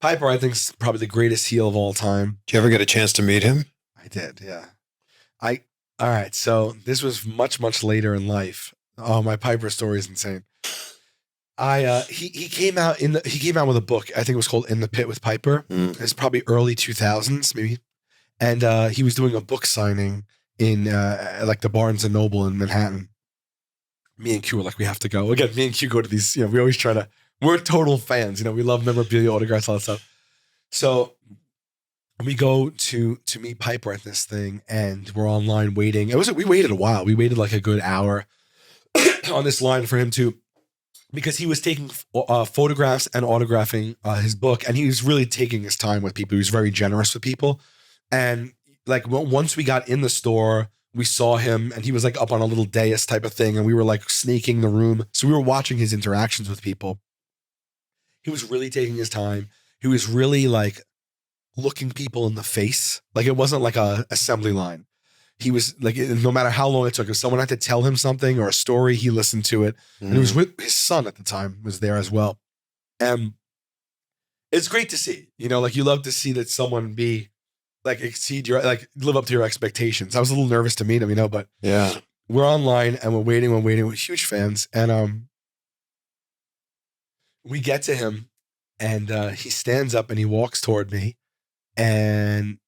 Piper, I think, is probably the greatest heel of all time. Did you ever get a chance to meet him? I did, yeah. All right, so this was much, much later in life. Oh, my Piper story is insane. He came out with a book. I think it was called In the Pit with Piper. It's probably early 2000s, maybe. And he was doing a book signing in like the Barnes and Noble in Manhattan. Me and Q were like, we have to go. Again, me and Q go to these, we always try to, we're total fans, we love memorabilia, autographs, all that stuff. So we go to meet Piper at this thing, and we're online waiting. We waited a while. We waited like a good hour on this line for him to, because he was taking photographs and autographing his book, and he was really taking his time with people. He was very generous with people. And like once we got in the store, we saw him, and he was like up on a little dais type of thing, and we were like snaking the room. So we were watching his interactions with people. He was really taking his time. He was really like looking people in the face. Like it wasn't like a assembly line. He was like, no matter how long it took, if someone had to tell him something or a story, he listened to it. And it was with his son at the time was there as well. And it's great to see, like you love to see that someone be like live up to your expectations. I was a little nervous to meet him, but yeah, we're online and we're waiting. We're huge fans. And we get to him, and he stands up and he walks toward me, and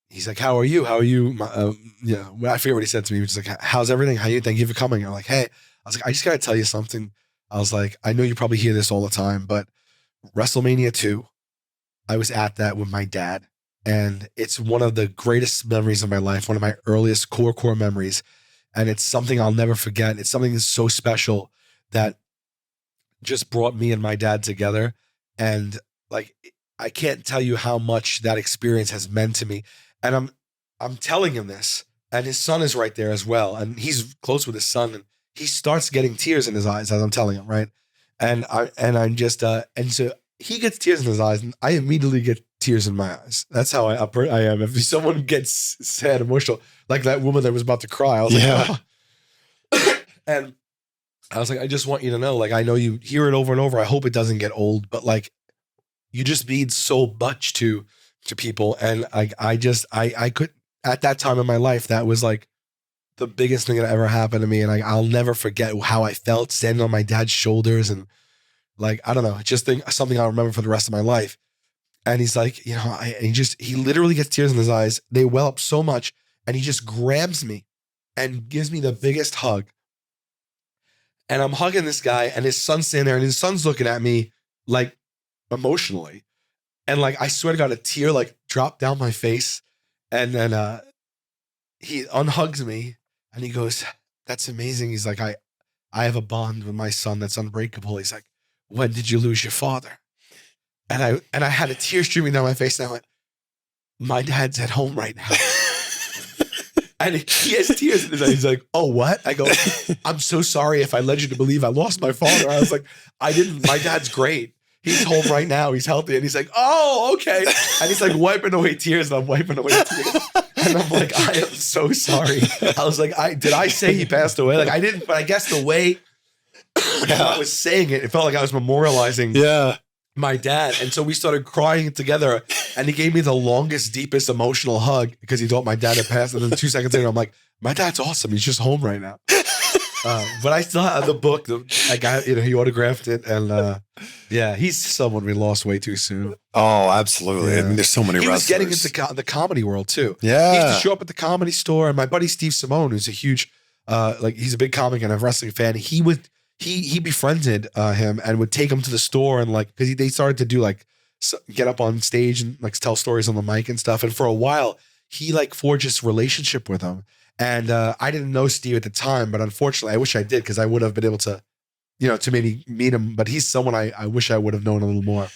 he's like, how are you? How are you? I forget what he said to me. He was just like, how's everything? How are you? Thank you for coming. I'm like, hey, I was like, I just got to tell you something. I was like, I know you probably hear this all the time, but WrestleMania 2, I was at that with my dad. And it's one of the greatest memories of my life, one of my earliest core memories. And it's something I'll never forget. It's something that's so special that just brought me and my dad together. And like, I can't tell you how much that experience has meant to me. And I'm telling him this, and his son is right there as well. And he's close with his son, and he starts getting tears in his eyes as I'm telling him, right? And so he gets tears in his eyes, and I immediately get tears in my eyes. That's how I am. If someone gets sad, emotional, like that woman that was about to cry, I was like, oh. And I was like, I just want you to know, like, I know you hear it over and over. I hope it doesn't get old, but like, you just mean so much to people. And I could, at that time in my life, that was like the biggest thing that ever happened to me. And I'll never forget how I felt standing on my dad's shoulders. And like, I don't know, just something I'll remember for the rest of my life. And he's like, he literally gets tears in his eyes. They well up so much. And he just grabs me and gives me the biggest hug. And I'm hugging this guy, and his son's standing there, and his son's looking at me like emotionally. And like, I swear to God, a tear like dropped down my face. And then he unhugs me and he goes, that's amazing. He's like, I have a bond with my son that's unbreakable. He's like, when did you lose your father? And I had a tear streaming down my face, and I went, my dad's at home right now. And he has tears in his eyes. He's like, oh, what? I go, I'm so sorry if I led you to believe I lost my father. I was like, I didn't. My dad's great. He's home right now. He's healthy. And he's like, oh, okay. And he's like wiping away tears, and I'm wiping away tears. And I'm like, I am so sorry. I was like, did I say he passed away? Like, I didn't, but I guess the way I was saying it, it felt like I was memorializing my dad. And so we started crying together, and he gave me the longest, deepest emotional hug because he thought my dad had passed. And then 2 seconds later, I'm like, my dad's awesome. He's just home right now. But I still have the book. He autographed it, and he's someone we lost way too soon. Oh, absolutely. Yeah. I mean, there's so many wrestlers. He was getting into the comedy world too. Yeah. He used to show up at the Comedy Store, and my buddy Steve Simone, who's a huge, he's a big comic and a wrestling fan. He befriended him and would take him to the store, and like, because they started to do like get up on stage and like tell stories on the mic and stuff. And for a while, he like forged this relationship with him. And I didn't know Steve at the time, but unfortunately, I wish I did, because I would have been able to, to maybe meet him. But he's someone I wish I would have known a little more.